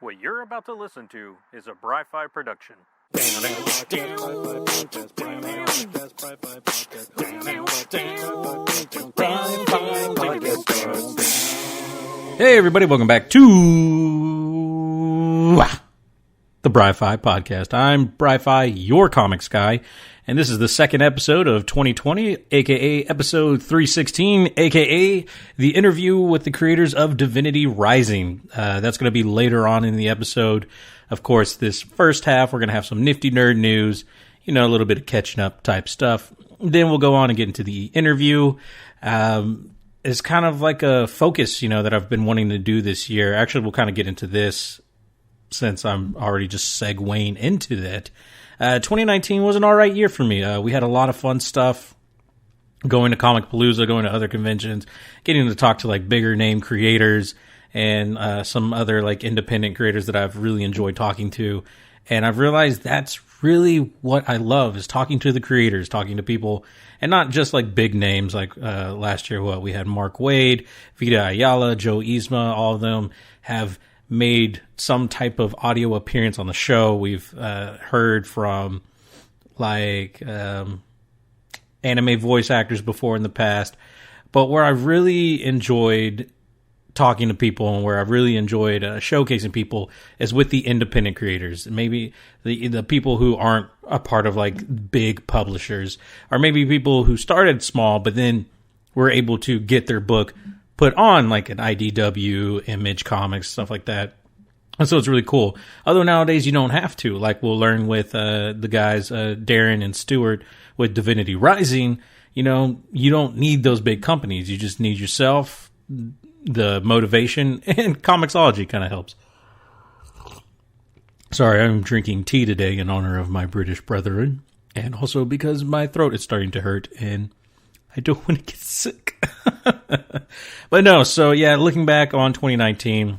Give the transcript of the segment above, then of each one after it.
What you're about to listen to is a Bry-Fy production. Hey everybody, welcome back to the Bry-Fy podcast. I'm Bry-Fy, your comics guy, and this is the second episode of 2020, aka episode 316, aka the interview with the creators of Divinity Rising. That's going to be later on in the episode. Of course, this first half, we're going to have some nifty nerd news, a little bit of catching up type stuff. Then we'll go on and get into the interview. It's kind of like a focus, that I've been wanting to do this year. Actually, we'll kind of get into this since I'm already just segueing into that. 2019 was an all right year for me. We had a lot of fun stuff, going to Comixology, going to other conventions, getting to talk to like bigger name creators and some other like independent creators that I've really enjoyed talking to. And I've realized that's really what I love, is talking to the creators, talking to people, and not just like big names like last year. We had Mark Wade, Vita Ayala, Joe Yzma, all of them have made some type of audio appearance on the show. We've heard from like anime voice actors before in the past, but where I've really enjoyed talking to people and where I've really enjoyed showcasing people is with the independent creators. Maybe the people who aren't a part of like big publishers, or maybe people who started small but then were able to get their book put on like an IDW, Image Comics, stuff like that. And so it's really cool. Although nowadays you don't have to. Like we'll learn with the guys Darren and Stuart with Divinity Rising, you don't need those big companies. You just need yourself, the motivation, and comixology kind of helps. Sorry, I'm drinking tea today in honor of my British brethren, and also because my throat is starting to hurt and I don't want to get sick. But no, so yeah, looking back on 2019,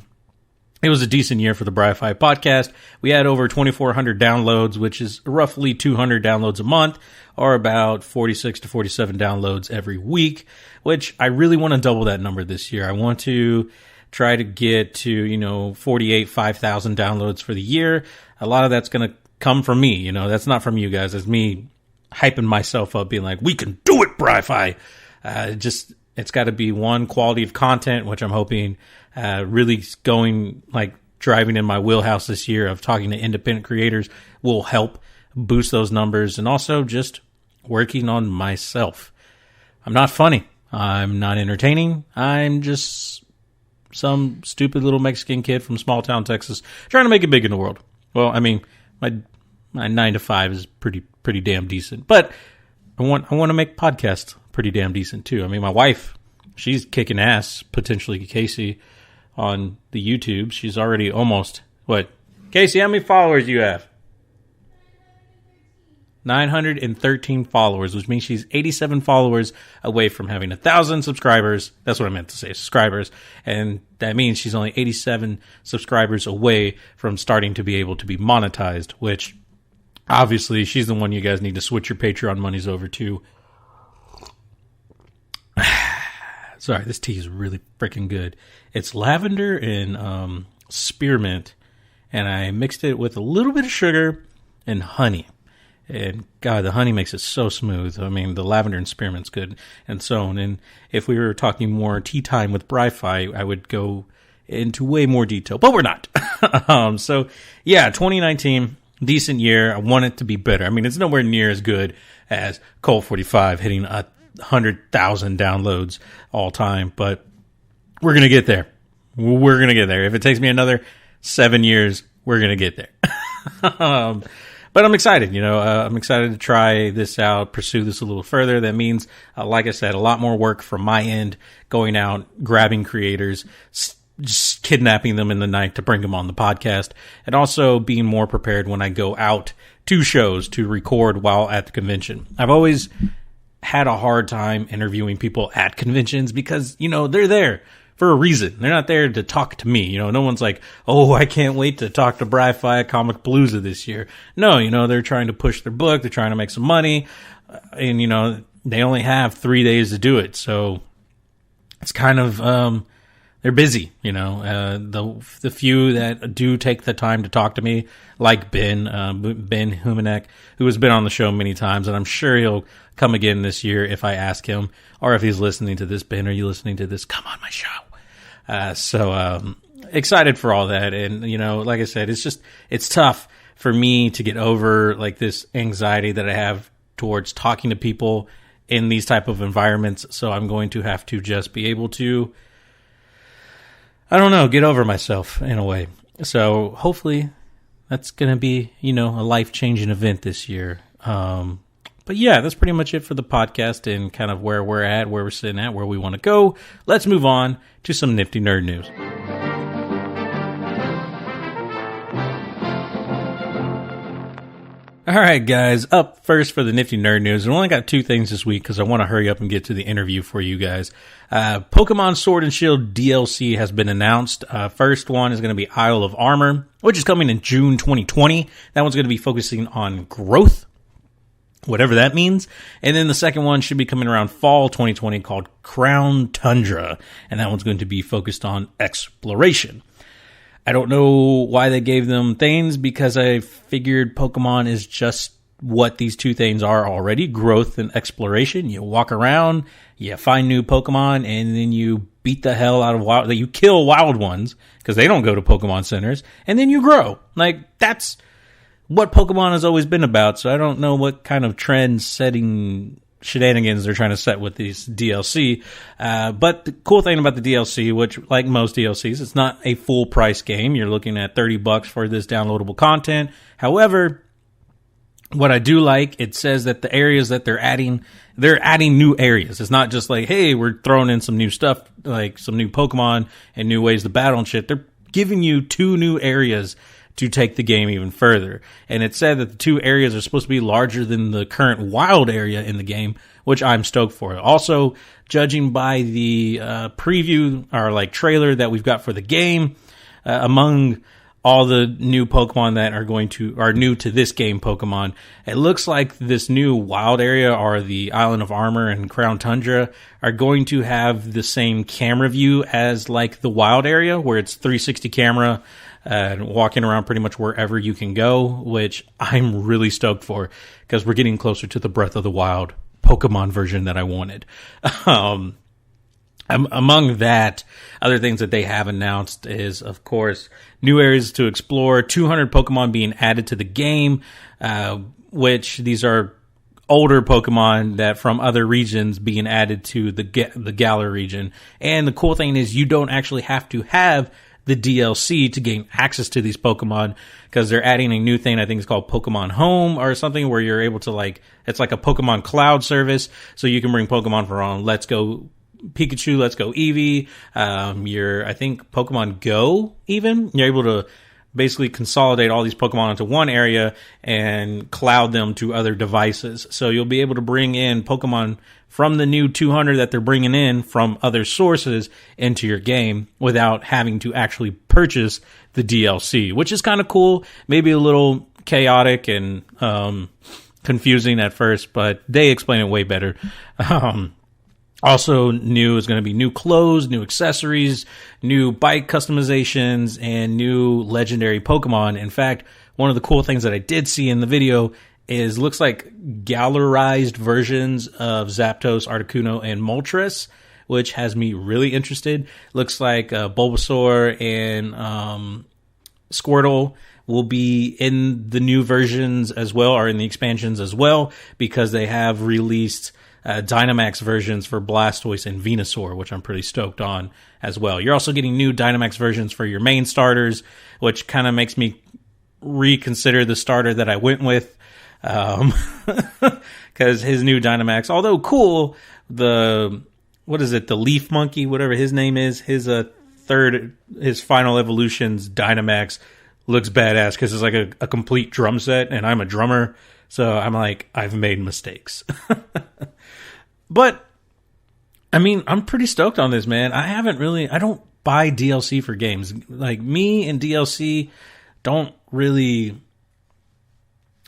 it was a decent year for the Bry-Fy podcast. We had over 2,400 downloads, which is roughly 200 downloads a month, or about 46 to 47 downloads every week, which I really want to double that number this year. I want to try to get to, 48, 5,000 downloads for the year. A lot of that's going to come from me. That's not from you guys. It's me hyping myself up, being like, we can do it, Bry-Fy. It's got to be one, quality of content, which I'm hoping really going, like driving in my wheelhouse this year of talking to independent creators will help boost those numbers, and also just working on myself. I'm not funny. I'm not entertaining. I'm just some stupid little Mexican kid from small town Texas trying to make it big in the world. Well, I mean, my 9 to 5 is pretty damn decent, but I want to make podcasts pretty damn decent too. I mean, my wife, she's kicking ass, potentially Casey, on the YouTube. She's already almost, Casey, how many followers do you have? 913 followers, which means she's 87 followers away from having 1,000 subscribers. That's what I meant to say, subscribers. And that means she's only 87 subscribers away from starting to be able to be monetized, which obviously she's the one you guys need to switch your Patreon monies over to. Sorry, this tea is really freaking good. It's lavender and spearmint, and I mixed it with a little bit of sugar and honey. And God, the honey makes it so smooth. I mean, the lavender and spearmint's good, and so on. And if we were talking more tea time with Bry-Fy, I would go into way more detail, but we're not. So yeah, 2019, decent year. I want it to be better. I mean, it's nowhere near as good as Colt 45 hitting 100,000 downloads all time, but we're going to get there. We're going to get there. If it takes me another 7 years, we're going to get there. But I'm excited, I'm excited to try this out, pursue this a little further. That means, like I said, a lot more work from my end, going out, grabbing creators, just kidnapping them in the night to bring them on the podcast, and also being more prepared when I go out to shows to record while at the convention. I've always had a hard time interviewing people at conventions because, they're there for a reason. They're not there to talk to me. No one's like, oh, I can't wait to talk to Bry-Fy at Comixology this year. No, they're trying to push their book. They're trying to make some money. And, they only have 3 days to do it. So it's kind of, they're busy, the few that do take the time to talk to me, like Ben Humanek, who has been on the show many times, and I'm sure he'll come again this year if I ask him, or if he's listening to this. Ben, are you listening to this? Come on my show. So excited for all that. And, like I said, it's tough for me to get over like this anxiety that I have towards talking to people in these type of environments. So I'm going to have to just be able to, I don't know, get over myself in a way. So hopefully that's going to be, a life-changing event this year. But yeah, that's pretty much it for the podcast and kind of where we're at, where we're sitting at, where we want to go. Let's move on to some nifty nerd news. All right, guys, up first for the nifty nerd news. We only got 2 things this week because I want to hurry up and get to the interview for you guys. Pokemon Sword and Shield DLC has been announced. First one is going to be Isle of Armor, which is coming in June 2020. That one's going to be focusing on growth, whatever that means. And then the second one should be coming around fall 2020 called Crown Tundra. And that one's going to be focused on exploration. I don't know why they gave them things, because I figured Pokemon is just what these 2 things are already, growth and exploration. You walk around, you find new Pokemon, and then you beat the hell out of wild, you kill wild ones, because they don't go to Pokemon centers, and then you grow. Like, that's what Pokemon has always been about, so I don't know what kind of trend-setting shenanigans they're trying to set with these DLC. But the cool thing about the DLC, which like most DLCs, it's not a full price game. You're looking at $30 for this downloadable content. However, what I do like, it says that the areas that they're adding new areas. It's not just like, hey, we're throwing in some new stuff, like some new Pokemon and new ways to battle and shit. They're giving you 2 new areas to take the game even further. And it said that the 2 areas are supposed to be larger than the current wild area in the game, which I'm stoked for. Also, judging by the preview or like trailer that we've got for the game, among all the new Pokemon that are new to this game Pokemon, it looks like this new wild area, or the Island of Armor and Crown Tundra, are going to have the same camera view as like the wild area, where it's 360 camera, and walking around pretty much wherever you can go, which I'm really stoked for, because we're getting closer to the Breath of the Wild Pokemon version that I wanted. Among that, other things that they have announced is, of course, new areas to explore, 200 Pokemon being added to the game, which these are older Pokemon that from other regions being added to the Galar region. And the cool thing is you don't actually have to have the DLC to gain access to these Pokemon, because they're adding a new thing. I think it's called Pokemon Home or something, where you're able to it's like a Pokemon cloud service. So you can bring Pokemon from Let's Go Pikachu, Let's Go Eevee, I think Pokemon Go even. You're able to basically consolidate all these Pokemon into one area and cloud them to other devices. So you'll be able to bring in Pokemon from the new 200 that they're bringing in from other sources into your game without having to actually purchase the DLC, which is kind of cool. Maybe a little chaotic and confusing at first, but they explain it way better. Also new is going to be new clothes, new accessories, new bike customizations, and new legendary Pokemon. In fact, one of the cool things that I did see in the video is looks like Galarized versions of Zapdos, Articuno, and Moltres, which has me really interested. Looks like Bulbasaur and Squirtle will be in the new versions as well, or in the expansions as well, because they have released Dynamax versions for Blastoise and Venusaur, which I'm pretty stoked on as well. You're also getting new Dynamax versions for your main starters, which kind of makes me reconsider the starter that I went with, because his new Dynamax, although cool, the Leaf Monkey, whatever his name is, his final evolution's Dynamax looks badass, because it's like a complete drum set, and I'm a drummer, so I'm like, I've made mistakes. But, I mean, I'm pretty stoked on this, man. I don't buy DLC for games. Like, me and DLC don't really,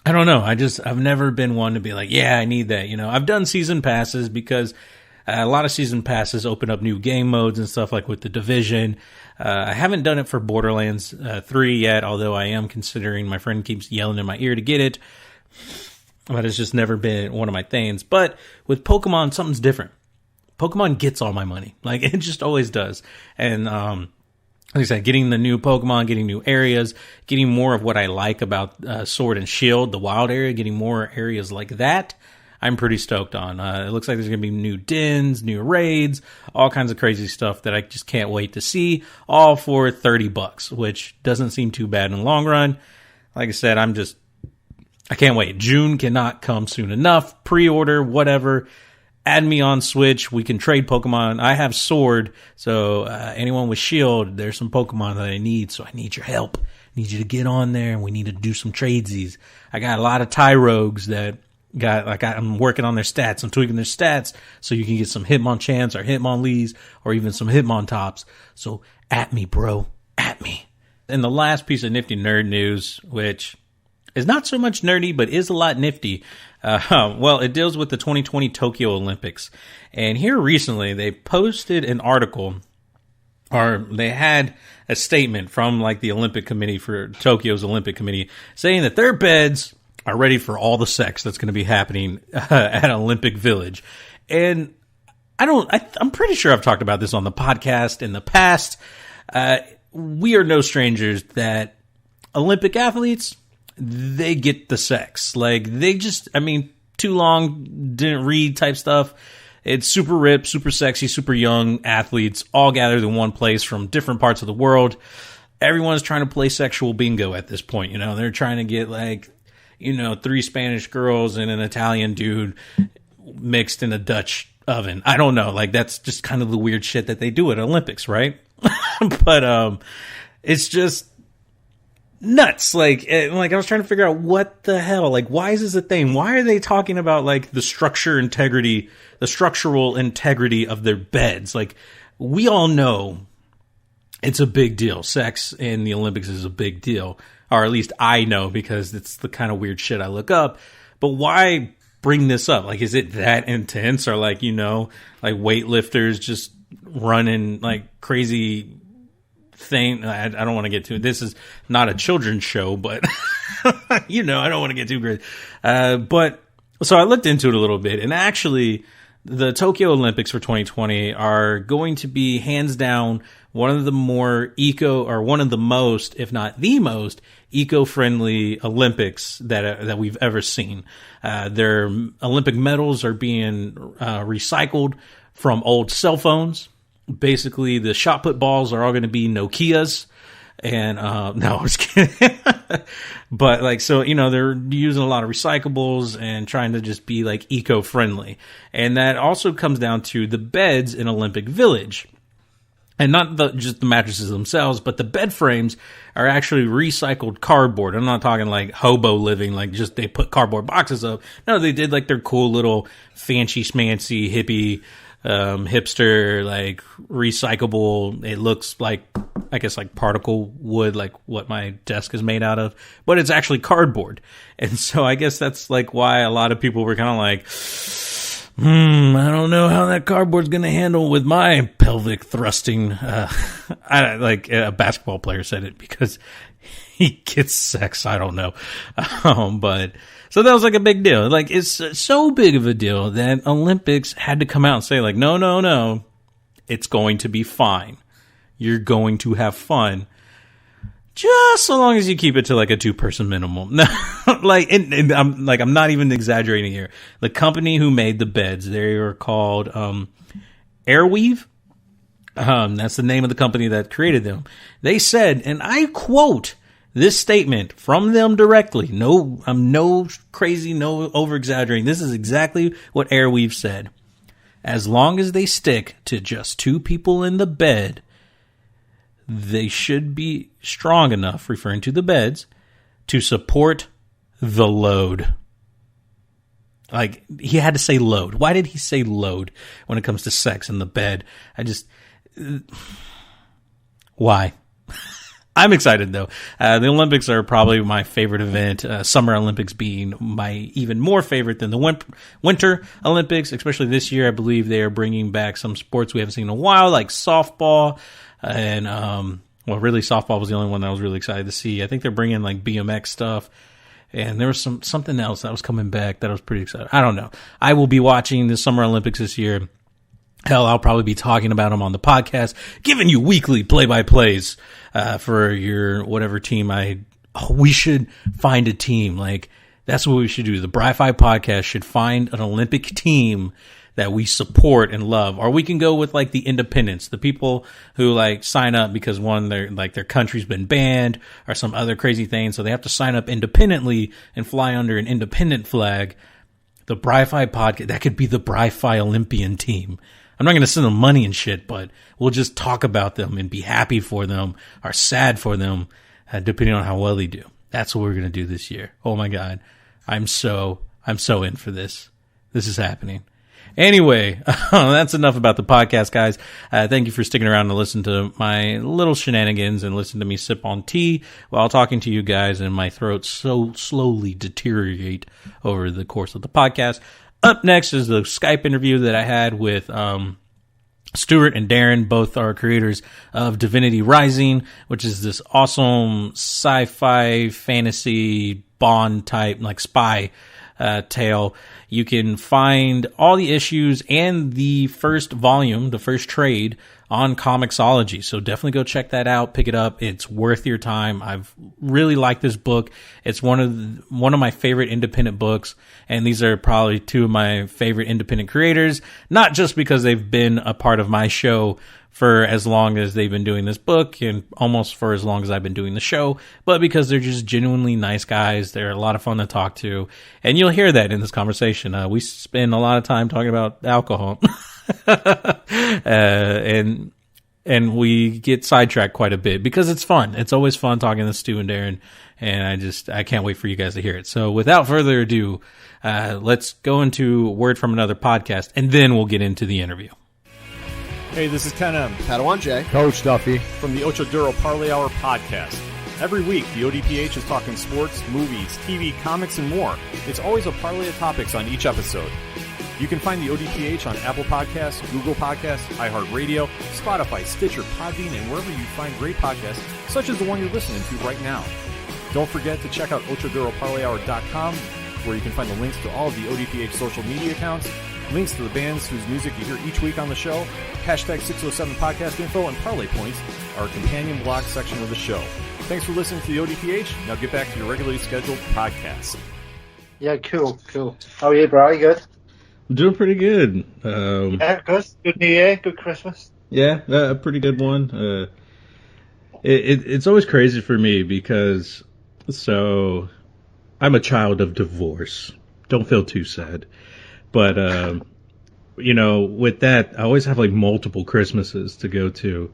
I don't know. I've never been one to be like, yeah, I need that. I've done season passes because A lot of season passes open up new game modes and stuff, like with the Division. I haven't done it for Borderlands 3 yet, although I am considering. My friend keeps yelling in my ear to get it, but it's just never been one of my things. But with Pokemon, something's different. Pokemon gets all my money. Like, it just always does. And like I said, getting the new Pokemon, getting new areas, getting more of what I like about Sword and Shield, the wild area, getting more areas like that, I'm pretty stoked on. It looks like there's going to be new dens, new raids, all kinds of crazy stuff that I just can't wait to see, all for $30, which doesn't seem too bad in the long run. Like I said, I can't wait. June cannot come soon enough. Pre-order, whatever. Add me on Switch. We can trade Pokemon. I have Sword, so anyone with Shield, there's some Pokemon that I need, so I need your help. I need you to get on there, and we need to do some tradesies. I got a lot of Tyrogues that I'm working on their stats. I'm tweaking their stats so you can get some Hitmonchan's or Hitmonlees or even some Hitmontops. So at me, bro. At me. And the last piece of nifty nerd news, which is not so much nerdy, but is a lot nifty. Well, it deals with the 2020 Tokyo Olympics. And here recently, they posted an article, or they had a statement from like the Olympic Committee for Tokyo's Olympic Committee saying that their beds are ready for all the sex that's going to be happening at Olympic Village. And I'm pretty sure I've talked about this on the podcast in the past. We are no strangers that Olympic athletes, they get the sex. Like, they just, too long, didn't read type stuff. It's super ripped, super sexy, super young athletes all gathered in one place from different parts of the world. Everyone's trying to play sexual bingo at this point. They're trying to get 3 Spanish girls and an Italian dude mixed in a Dutch oven. I don't know. Like, that's just kind of the weird shit that they do at Olympics, right? But it's just nuts. Like I was trying to figure out what the hell. Like, why is this a thing? Why are they talking about like the structural integrity of their beds? Like, we all know it's a big deal. Sex in the Olympics is a big deal. Or at least I know, because it's the kind of weird shit I look up. But why bring this up? Like, is it that intense? Or like weightlifters just running like crazy thing? I don't want to get too, this is not a children's show, but I don't want to get too great. But so I looked into it a little bit, and actually the Tokyo Olympics for 2020 are going to be hands down one of the most, if not the most, eco-friendly Olympics that we've ever seen. Their Olympic medals are being recycled from old cell phones. Basically, the shot put balls are all going to be Nokias. And no, I was kidding. But they're using a lot of recyclables and trying to just be like eco-friendly. And that also comes down to the beds in Olympic Village. And not just the mattresses themselves, but the bed frames are actually recycled cardboard. I'm not talking like hobo living, like just they put cardboard boxes up. No, they did like their cool little fancy schmancy hippie, hipster, like recyclable. It looks like, I guess, like particle wood, like what my desk is made out of, but it's actually cardboard. And so I guess that's like why a lot of people were kind of like, I don't know how that cardboard's going to handle with my pelvic thrusting. Like a basketball player said it because he gets sex. I don't know. But so that was like a big deal. Like, it's so big of a deal that Olympics had to come out and say like, no, it's going to be fine. You're going to have fun. Just so long as you keep it to like a 2-person minimum. and I'm not even exaggerating here. The company who made the beds, they are called Airweave. That's the name of the company that created them. They said, and I quote this statement from them directly. No, I'm no crazy, no over exaggerating. This is exactly what Airweave said. As long as they stick to just 2 people in the bed, they should be strong enough, referring to the beds, to support the load. Like, he had to say load. Why did he say load when it comes to sex in the bed? Why? I'm excited, though. The Olympics are probably my favorite event, Summer Olympics being my even more favorite than the Winter Olympics, especially this year. I believe they are bringing back some sports we haven't seen in a while, like softball. And, well, really, softball was the only one that I was really excited to see. I think they're bringing, like, BMX stuff. And there was something else that was coming back that I was pretty excited. I don't know. I will be watching the Summer Olympics this year. Hell, I'll probably be talking about them on the podcast, giving you weekly play-by-plays for your whatever team we should find a team. Like, that's what we should do. The Bry-Fy podcast should find an Olympic team that we support and love. Or we can go with, like, the independents, the people who, like, sign up because, one, their country's been banned or some other crazy thing, so they have to sign up independently and fly under an independent flag. The Bry-Fy podcast, that could be the Bry-Fy Olympian team. I'm not going to send them money and shit, but we'll just talk about them and be happy for them or sad for them, depending on how well they do. That's what we're going to do this year. Oh my God. I'm so in for this. This is happening. Anyway, that's enough about the podcast, guys. Thank you for sticking around to listen to my little shenanigans and listen to me sip on tea while talking to you guys, and my throat so slowly deteriorate over the course of the podcast. Up next is the Skype interview that I had with Stuart and Darren. Both are creators of Divinity Rising, which is this awesome sci-fi fantasy Bond type, like spy tale. You can find all the issues and the first volume, the first trade, on comixology. So definitely go check that out. Pick it up. It's worth your time. I've really liked this book. It's one of my favorite independent books, and these are probably two of my favorite independent creators, not just because they've been a part of my show for as long as they've been doing this book and almost for as long as I've been doing the show, but because they're just genuinely nice guys. They're a lot of fun to talk to, and you'll hear that in this conversation. We spend a lot of time talking about alcohol. And we get sidetracked quite a bit because it's fun. It's always fun talking to Stu and Darren, and I can't wait for you guys to hear it. So without further ado, let's go into Word from Another podcast, and then we'll get into the interview. Hey, this is Ken M. Padawan J. Coach Duffy. From the Ocho Duro Parlay Hour podcast. Every week, the ODPH is talking sports, movies, TV, comics, and more. It's always a parlay of topics on each episode. You can find the ODPH on Apple Podcasts, Google Podcasts, iHeartRadio, Spotify, Stitcher, Podbean, and wherever you find great podcasts, such as the one you're listening to right now. Don't forget to check out OchoDuroParlayHour.com, where you can find the links to all of the ODPH social media accounts, links to the bands whose music you hear each week on the show, hashtag 607 podcast info, and parlay points, our companion blog section of the show. Thanks for listening to the ODPH. Now get back to your regularly scheduled podcast. Yeah, cool. How are you, Bri? Good? I'm doing pretty good. Yeah, good. Good New Year, good Christmas. Yeah, a pretty good one. It's always crazy for me because, so, I'm a child of divorce. Don't feel too sad. But, with that, I always have like multiple Christmases to go to.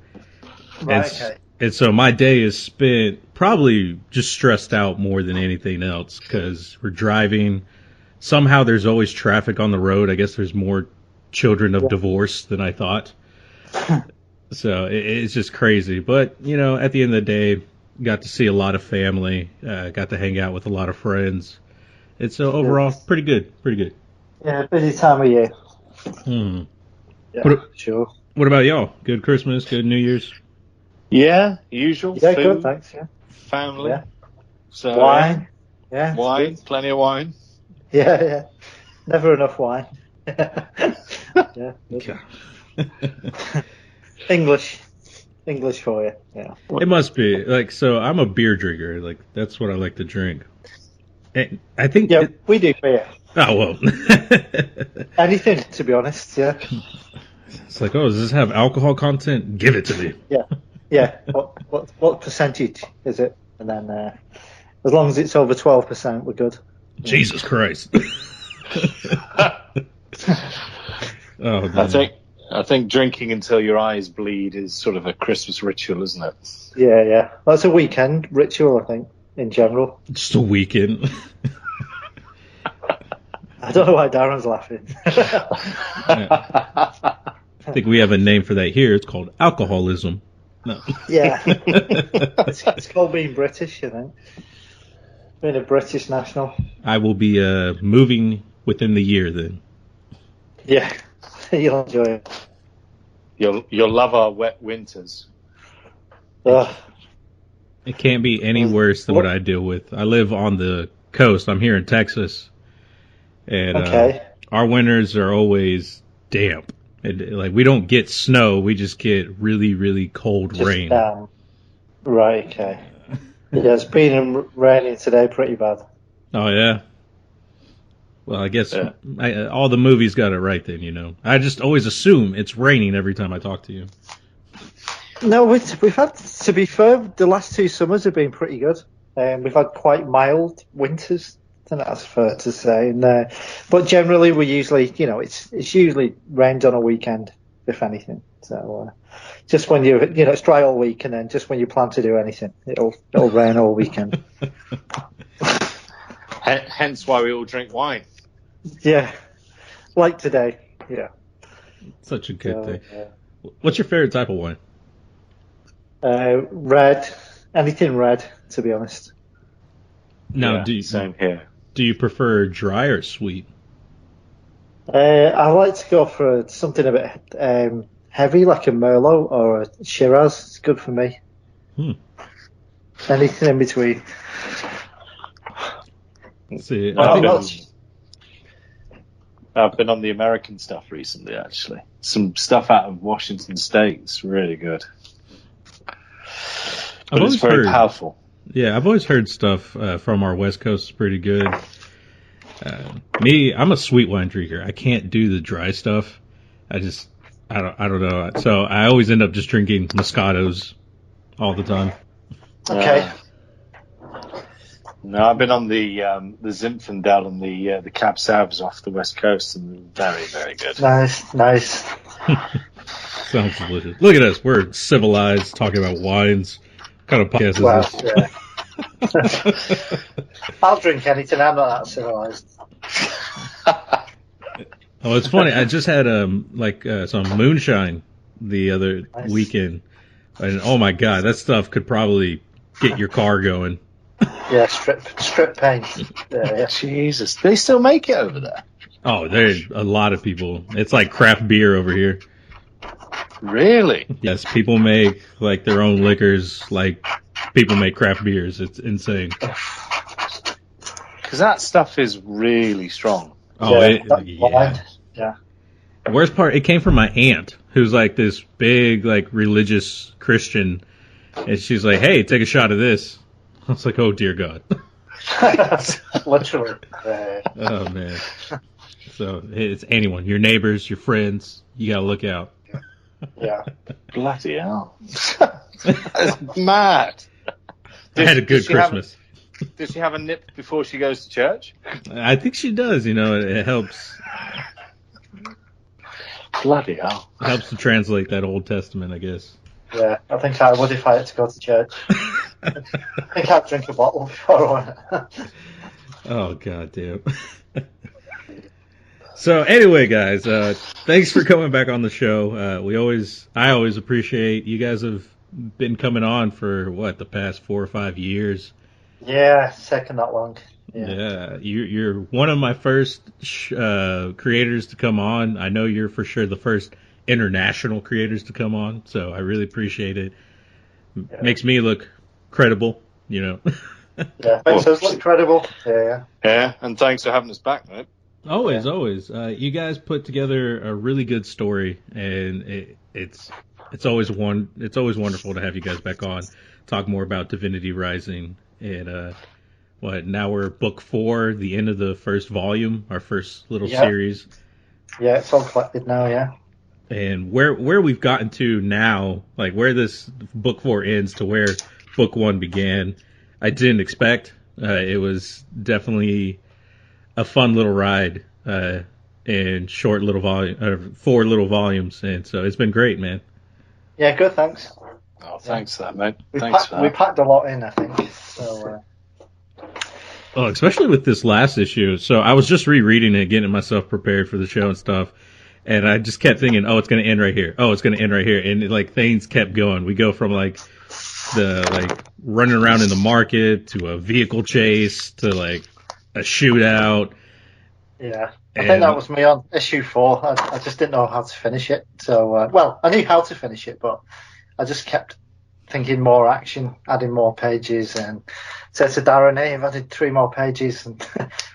Right, okay. And so my day is spent probably just stressed out more than anything else because we're driving. Somehow there's always traffic on the road. I guess there's more children of divorce than I thought. So it's just crazy. But, at the end of the day, got to see a lot of family, got to hang out with a lot of friends. It's overall pretty good. Yeah, busy time of year. Yeah, sure. What about y'all? Good Christmas, good New Year's? Yeah, usual. Yeah, food, good, thanks, yeah. family. Yeah. So, Wine. Yeah. Wine, Good. plenty of wine. Yeah. Never enough wine. Yeah. Okay. English for you, yeah. It must be. So I'm a beer drinker. That's what I like to drink. And I think... Yeah, we do beer. Oh, well. Anything, to be honest, yeah. It's like, does this have alcohol content? Give it to me. Yeah. What percentage is it? And then, as long as it's over 12%, we're good. Jesus Christ. Oh, man. I think drinking until your eyes bleed is sort of a Christmas ritual, isn't it? Yeah. Well, it's a weekend ritual, I think, in general. Just a weekend. I don't know why Darren's laughing. I think we have a name for that here. It's called alcoholism. No. Yeah. It's called being British, I think. Being a British national. I will be moving within the year then. Yeah. You'll enjoy it. You'll love our wet winters. Ugh. It can't be any worse than what I deal with. I live on the coast. I'm here in Texas. And Okay. our winters are always damp. Like, we don't get snow. We just get really, really cold rain. Right, okay. Yeah, it's been raining today pretty bad. Oh, yeah? Well, I guess all the movies got it right then, you know. I just always assume it's raining every time I talk to you. No, we've had, to be fair, the last 2 summers have been pretty good. We've had quite mild winters, I think that's fair to say. And, but generally, we usually, you know, it's usually rained on a weekend, if anything. So just when it's dry all week, and then just when you plan to do anything, it'll rain all weekend. Hence why we all drink wine. Yeah, like today. Yeah, such a good thing. What's your favorite type of wine? Red, anything red, to be honest. Now, same here. Do you prefer dry or sweet? I like to go for something a bit heavy, like a Merlot or a Shiraz. It's good for me. Anything in between. See, I've been on the American stuff recently, actually. Some stuff out of Washington State is really good. But it's very powerful. Yeah, I've always heard stuff from our West Coast is pretty good. I'm a sweet wine drinker. I can't do the dry stuff. I don't know. So I always end up just drinking Moscatos all the time. Okay. No, I've been on the Zinfandel and the Cab Sauves off the West Coast, and very, very good. Nice. Sounds delicious. Look at us. We're civilized, talking about wines. What kind of podcast is this? Yeah. I'll drink anything. I'm not that civilized. Oh, it's funny. I just had some moonshine the other weekend, and oh my god, that stuff could probably get your car going. Yeah, strip paint. Yeah. Jesus, they still make it over there? Oh, there's a lot of people. It's like craft beer over here. Really? Yes, people make like their own liquors, like people make craft beers. It's insane. Because that stuff is really strong. Oh, yeah. The worst part, it came from my aunt, who's like this big, like religious Christian, and she's like, "Hey, take a shot of this." I was like, "Oh dear God." Literally. Oh man. So it's anyone, your neighbors, your friends. You gotta look out. Yeah. Bloody hell. That's mad. I had a good Christmas. Does she have a nip before she goes to church? I think she does. You know, it helps. Bloody hell. It helps to translate that Old Testament, I guess. Yeah, I think I would if I had to go to church. I think I'd drink a bottle before I went. Oh, god damn. So anyway, guys, thanks for coming back on the show. I always appreciate you guys have been coming on for the past 4 or 5 years. Yeah, second that long. Yeah, you're one of my first creators to come on. I know you're for sure the first international creators to come on, so I really appreciate it. Yeah. Makes me look credible, you know. Yeah, makes us look credible. Yeah, and thanks for having us back, mate. Always. You guys put together a really good story, and it's always wonderful to have you guys back on, talk more about Divinity Rising, and now we're book 4, the end of the first volume, our first little series. Yeah, it's all collected now, yeah. And where we've gotten to now, like where this book 4 ends to where book 1 began, I didn't expect. It was definitely a fun little ride, and short little volume, 4 little volumes, and so it's been great, man. Yeah, good, thanks. Oh, thanks for that, mate. We packed a lot in, I think. So. Especially with this last issue. So I was just rereading it, getting myself prepared for the show and stuff, And I just kept thinking, oh, it's going to end right here. Oh, it's going to end right here. And like things kept going. We go from like the like running around in the market to a vehicle chase to like a shootout. Yeah. I think that was me on issue 4. I just didn't know how to finish it. So, well, I knew how to finish it, but I just kept thinking more action, adding more pages, and said to Darren, hey, I've added 3 more pages, and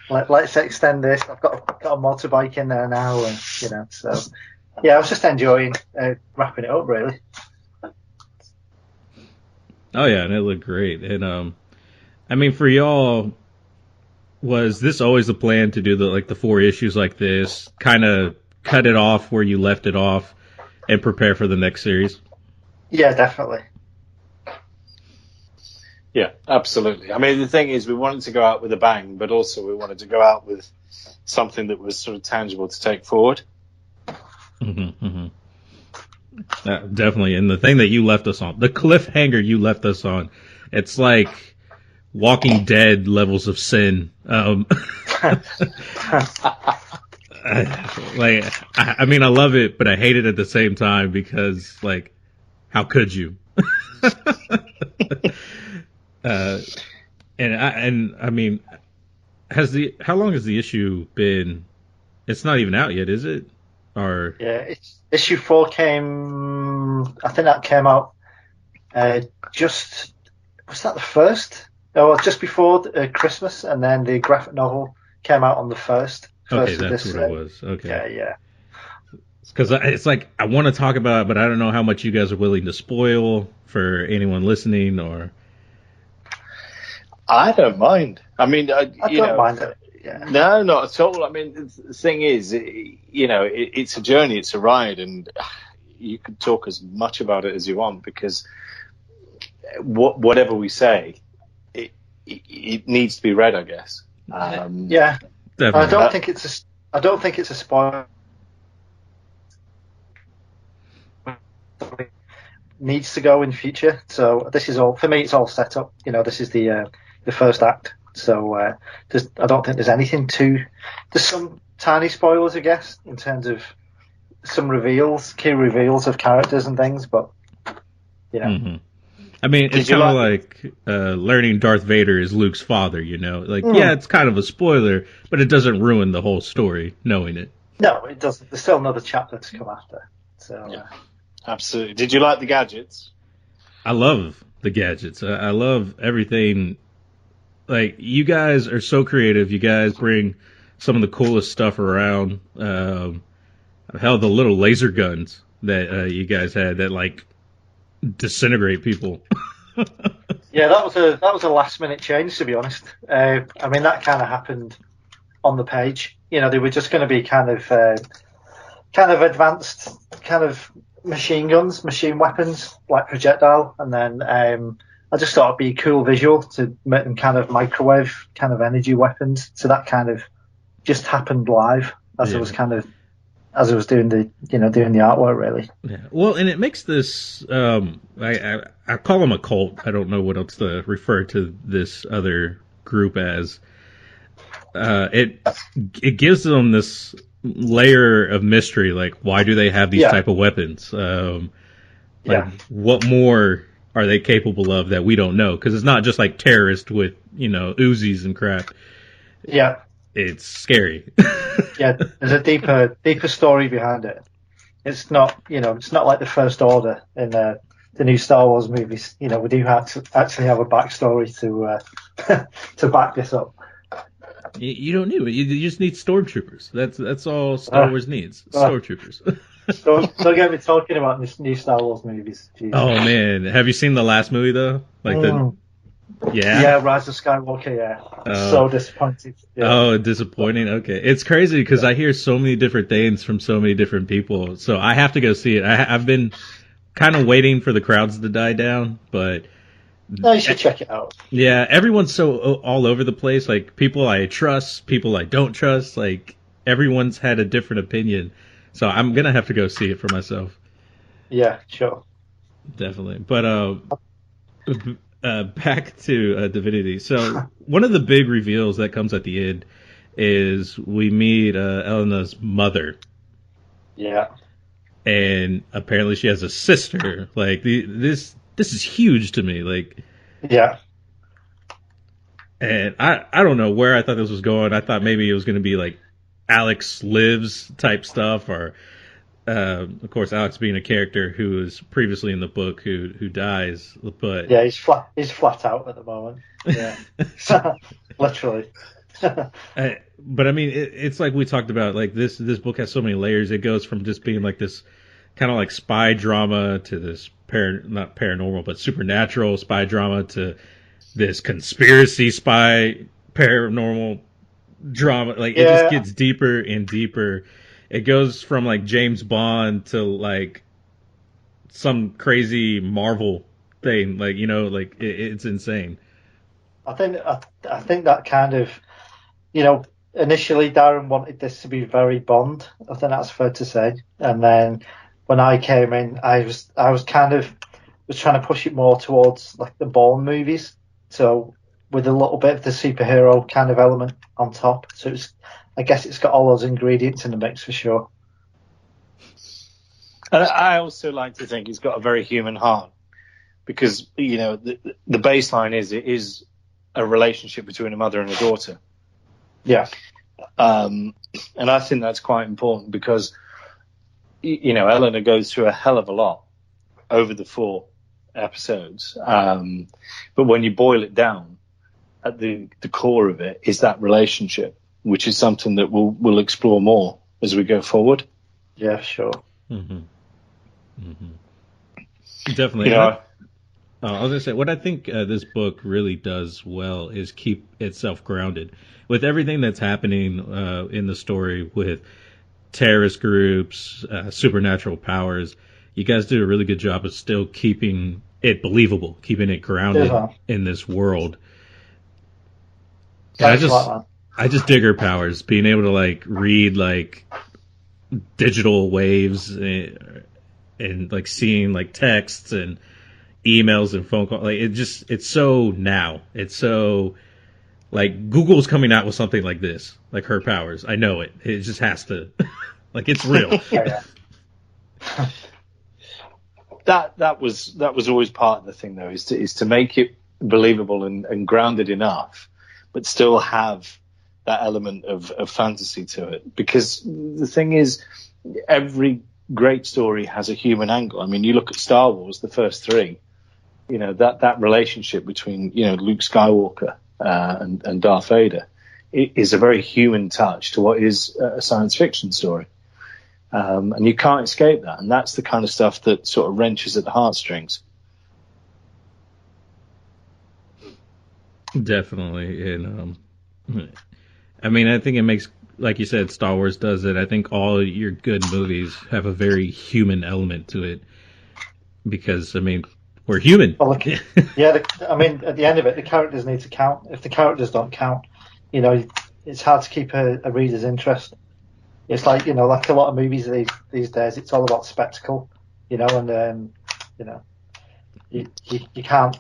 let's extend this. I've got a motorbike in there now, and so yeah, I was just enjoying wrapping it up, really. Oh yeah, and it looked great. And I mean, for y'all, was this always the plan to do the 4 issues like this, kind of cut it off where you left it off, and prepare for the next series? Yeah, definitely. Yeah, absolutely. I mean, the thing is, we wanted to go out with a bang, but also we wanted to go out with something that was sort of tangible to take forward. Definitely. And the thing that you left us on, the cliffhanger you left us on, it's like Walking Dead levels of sin. I mean, I love it, but I hate it at the same time because, like, how could you? And I mean, how long has the issue been? It's not even out yet, is it? Or yeah, issue 4 came. I think that came out just. Was that the first? Oh, just before Christmas, and then the graphic novel came out on the first. Okay, that's what it was. Okay. Yeah. Because it's like I want to talk about it, but I don't know how much you guys are willing to spoil for anyone listening. Or I don't mind. I mean, I don't mind it. Yeah. No, not at all. I mean, the thing is, it's a journey, it's a ride, and you can talk as much about it as you want because whatever we say, it needs to be read, I guess. Yeah, definitely. I don't think it's a spoiler. Needs to go in future. So this is all for me. It's all set up. This is the first act. So I don't think there's anything to. There's some tiny spoilers, I guess, in terms of some key reveals of characters and things. But Mm-hmm. I mean, it's kind of like learning Darth Vader is Luke's father. Yeah, it's kind of a spoiler, but it doesn't ruin the whole story knowing it. No, it doesn't. There's still another chapter to come after. So yeah. Absolutely. Did you like the gadgets? I love the gadgets. I love everything. Like, you guys are so creative. You guys bring some of the coolest stuff around. Hell, the little laser guns that you guys had that, like, disintegrate people. Yeah, that was a last minute change, to be honest. I mean, that kind of happened on the page. They were just going to be kind of advanced, kind of machine weapons, like projectile, and then I just thought it'd be a cool visual to make them kind of microwave kind of energy weapons. So that kind of just happened live as I was doing the artwork, really. Yeah. Well, and it makes this I call them a cult. I don't know what else to refer to this other group as. It gives them this layer of mystery, like why do they have these type of weapons? What more are they capable of that we don't know? Because it's not just like terrorists with Uzis and crap. Yeah, it's scary. Yeah, there's a deeper story behind it. It's not like the First Order in the new Star Wars movies. We do actually have a backstory to back this up. You don't need it. You just need stormtroopers. That's all Star Wars needs. Stormtroopers. Don't get me talking about this new Star Wars movies. Jeez. Oh man, have you seen the last movie though? Yeah, Rise of Skywalker. Yeah, so disappointed. Yeah. Oh, disappointing. Okay, it's crazy because I hear so many different things from so many different people. So I have to go see it. I've been kind of waiting for the crowds to die down, but. No, you should check it out. Yeah, everyone's so all over the place. Like, people I trust, people I don't trust. Like, everyone's had a different opinion. So I'm going to have to go see it for myself. Yeah, sure. Definitely. But back to Divinity. So one of the big reveals that comes at the end is we meet Elena's mother. Yeah. And apparently she has a sister. Like this is huge to me. Like, yeah. And I don't know where I thought this was going. I thought maybe it was going to be like Alex Lives type stuff, or of course Alex being a character who was previously in the book who dies. But yeah, he's flat out at the moment. Yeah, literally. But I mean, it's like we talked about. Like this book has so many layers. It goes from just being like this kind of like spy drama to this not paranormal but supernatural spy drama to this conspiracy spy paranormal drama. Like it just gets deeper and deeper. It goes from like James Bond to like some crazy Marvel thing. Like, you know, like it's insane. I think that kind of, you know, initially Darren wanted this to be very Bond. I think that's fair to say. And then when I came in, I was kind of trying to push it more towards like the Bourne movies. So with a little bit of the superhero kind of element on top. So I guess it's got all those ingredients in the mix for sure. And I also like to think it's got a very human heart because, you know, the baseline is a relationship between a mother and a daughter. Yeah. And I think that's quite important because, you know, Eleanor goes through a hell of a lot over the 4 episodes. But when you boil it down, at the core of it is that relationship, which is something that we'll explore more as we go forward. Yeah, sure. Mm-hmm. Mm-hmm. Definitely. You know, I was going to say, what I think this book really does well is keep itself grounded. With everything that's happening in the story with terrorist groups, supernatural powers, you guys did a really good job of still keeping it believable, keeping it grounded in this world. And I just dig her powers, being able to like read like digital waves and like seeing like texts and emails and phone calls. Like it's so now. It's so like Google's coming out with something like this, like her powers. I know it. It just has to, like it's real. Yeah. That was always part of the thing though, is to make it believable and grounded enough, but still have that element of fantasy to it. Because the thing is, every great story has a human angle. I mean, you look at Star Wars, the first 3, you know, that relationship between, you know, Luke Skywalker and Darth Vader is a very human touch to what is a science fiction story. And you can't escape that. And that's the kind of stuff that sort of wrenches at the heartstrings. Definitely. And I mean, I think it makes, like you said, Star Wars does it. I think all your good movies have a very human element to it because, I mean, we're human. Well, yeah, I mean, at the end of it, the characters need to count. If the characters don't count, you know, it's hard to keep a reader's interest. It's like, you know, like a lot of movies these days, it's all about spectacle, you know, and you know, you can't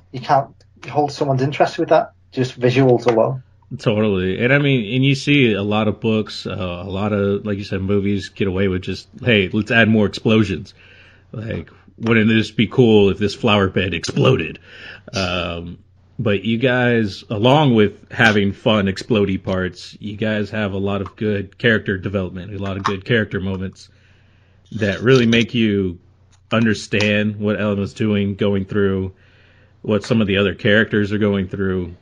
hold someone's interest with that, just visuals alone. Totally. And I mean, and you see a lot of books, a lot of, like you said, movies get away with just, hey, let's add more explosions. Like, wouldn't this be cool if this flower bed exploded? But you guys, along with having fun explodey parts, you guys have a lot of good character development, a lot of good character moments that really make you understand what Elena's doing, going through, what some of the other characters are going through.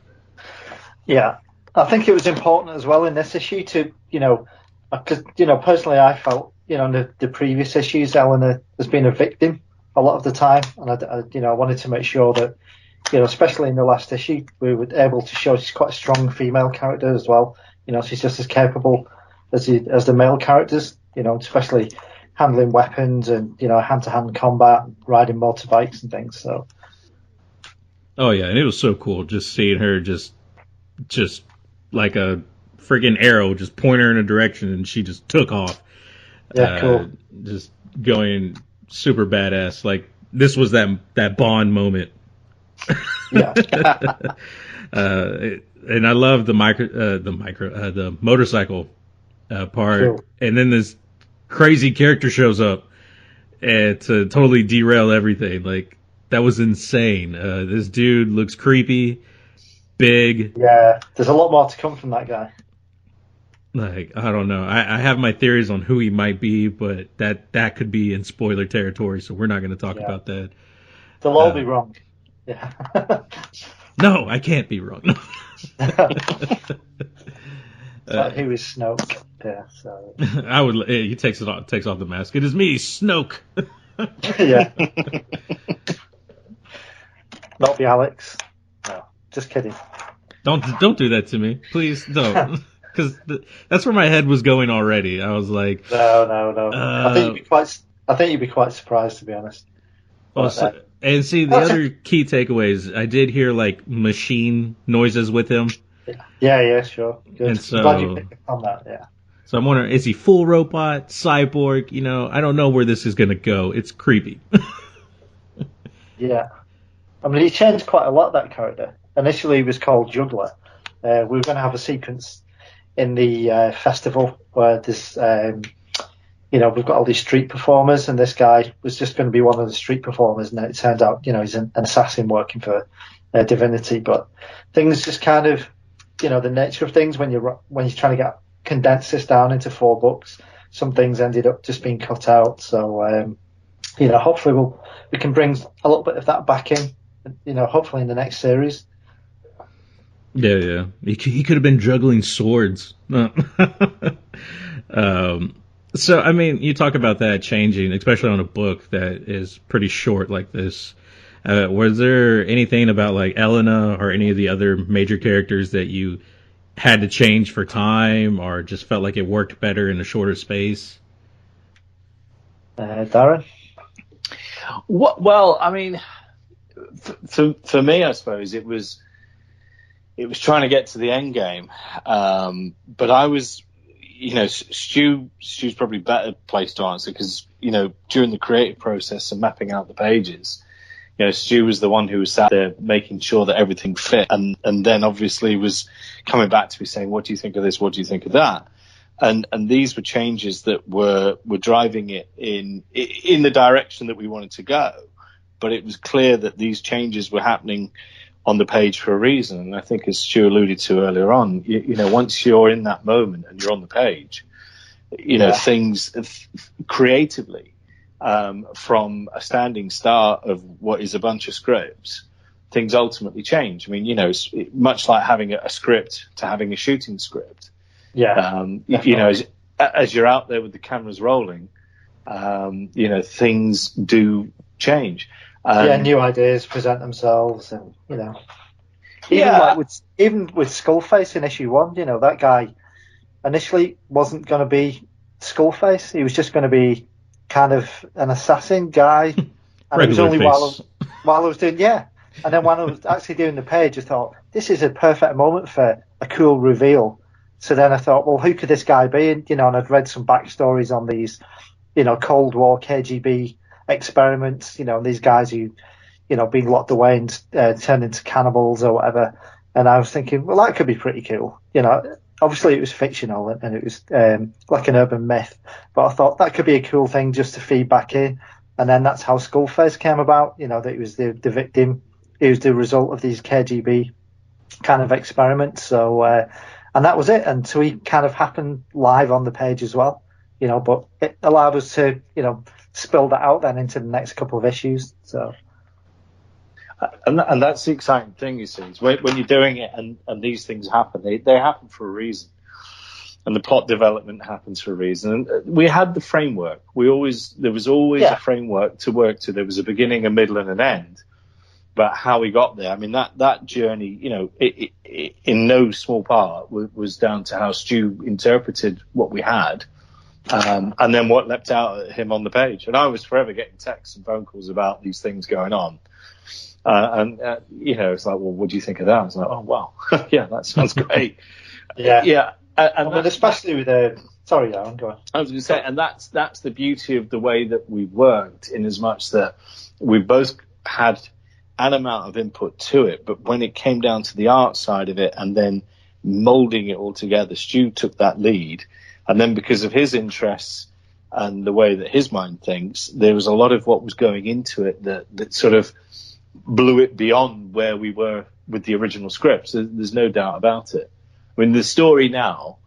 Yeah, I think it was important as well in this issue to, you know, because, you know, personally I felt, you know, in the previous issues, Eleanor has been a victim a lot of the time. And I wanted to make sure that, you know, especially in the last issue, we were able to show she's quite a strong female character as well. You know, she's just as capable as the male characters, you know, especially handling weapons and, you know, hand-to-hand combat, riding motorbikes and things. So. Oh, yeah, and it was so cool just seeing her just like a friggin' arrow, just point her in a direction, and she just took off. Yeah, cool. Just going super badass. Like, this was that Bond moment. Yeah. And I love the motorcycle part. Cool. And then this crazy character shows up and to totally derail everything. Like, that was insane. This dude looks creepy, big. Yeah, there's a lot more to come from that guy. Like, I don't know. I have my theories on who he might be, but that could be in spoiler territory, so we're not going to talk about that. They'll all be wrong. Yeah. No, I can't be wrong. Who is Snoke? Yeah, so I would. He takes off the mask. It is me, Snoke. yeah. Not be Alex. No, just kidding. Don't do that to me, please. Don't. Because that's where my head was going already. I was like, no. I think you'd be quite surprised, to be honest. And see, the other key takeaways, I did hear like machine noises with him. Yeah, sure. Good. And so, I'm glad you picked up on that. Yeah. So I'm wondering, is he full robot, cyborg? You know, I don't know where this is going to go. It's creepy. Yeah. I mean, he changed quite a lot, that character. Initially, he was called Juggler. We were going to have a sequence in the festival where this, we've got all these street performers, and this guy was just going to be one of the street performers, and it turned out, he's an assassin working for Divinity. But things just kind of, the nature of things when you're trying to condense this down into 4 books, some things ended up just being cut out. So, hopefully we can bring a little bit of that back in, hopefully in the next series. Yeah. He could have been juggling swords. So, I mean, you talk about that changing, especially on a book that is pretty short like this. Was there anything about, like, Elena or any of the other major characters that you had to change for time or just felt like it worked better in a shorter space? Darren? Well, I mean, for me, I suppose it was trying to get to the end game. But I was, Stu's probably better placed to answer because, during the creative process and mapping out the pages, Stu was the one who was sat there making sure that everything fit, and then obviously was coming back to me saying, what do you think of this? What do you think of that? And these were changes that were driving it in the direction that we wanted to go. But it was clear that these changes were happening on the page for a reason. And I think, as Stu alluded to earlier on, once you're in that moment and you're on the page, things creatively, from a standing start of what is a bunch of scripts, things ultimately change. I mean, it's much like having a script to having a shooting script. Yeah. As you're out there with the cameras rolling, things do change. New ideas present themselves, and even with Skullface in issue 1, that guy initially wasn't going to be Skullface. He was just going to be kind of an assassin guy, and it was only while I was doing and then when I was actually doing the page, I thought this is a perfect moment for a cool reveal. So then I thought, well, who could this guy be? And I'd read some backstories on these, Cold War KGB experiments, these guys who, being locked away and turned into cannibals or whatever. And I was thinking, well, that could be pretty cool. Obviously it was fictional and it was like an urban myth, but I thought that could be a cool thing just to feed back in. And then that's how Skullface came about, that he was the victim. He was the result of these KGB kind of experiments. So, and that was it. And so he kind of happened live on the page as well, but it allowed us to, spill that out then into the next couple of issues. So, and that's the exciting thing, you see, is when you're doing it and these things happen, they happen for a reason, and the plot development happens for a reason. And we had the framework. There was always a framework to work to. There was a beginning, a middle, and an end. But how we got there, I mean, that journey, it in no small part was down to how Stu interpreted what we had. And then what leapt out at him on the page. And I was forever getting texts and phone calls about these things going on. It's like, well, what do you think of that? I was like, oh, wow. Yeah, that sounds great. Yeah. And especially with sorry, Aaron, go on. I was going to say, and that's the beauty of the way that we worked, in as much that we both had an amount of input to it. But when it came down to the art side of it and then molding it all together, Stu took that lead. And then because of his interests and the way that his mind thinks, there was a lot of what was going into it that sort of blew it beyond where we were with the original scripts. There's no doubt about it. I mean, the story now,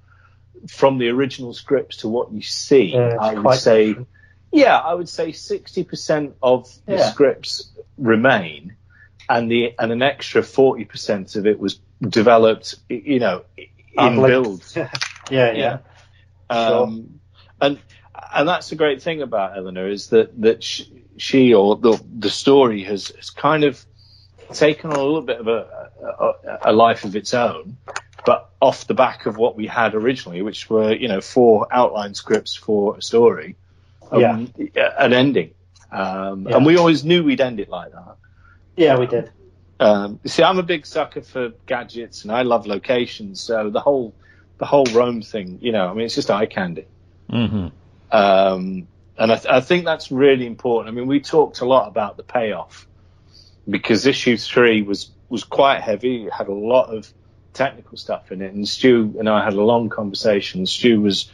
from the original scripts to what you see, I would say, different. I would say 60% of the scripts remain, and an extra 40% of it was developed, in build. Yeah. Sure. And that's the great thing about Eleanor, is that she or the story has kind of taken on a little bit of a life of its own, but off the back of what we had originally, which were 4 outline scripts for a story, an ending, and we always knew we'd end it like that. Yeah, we did. See, I'm a big sucker for gadgets, and I love locations. So the whole Rome thing, it's just eye candy. Mm-hmm. And I think that's really important. I mean, we talked a lot about the payoff, because issue 3 was quite heavy. It had a lot of technical stuff in it, and Stu and I had a long conversation. Stu was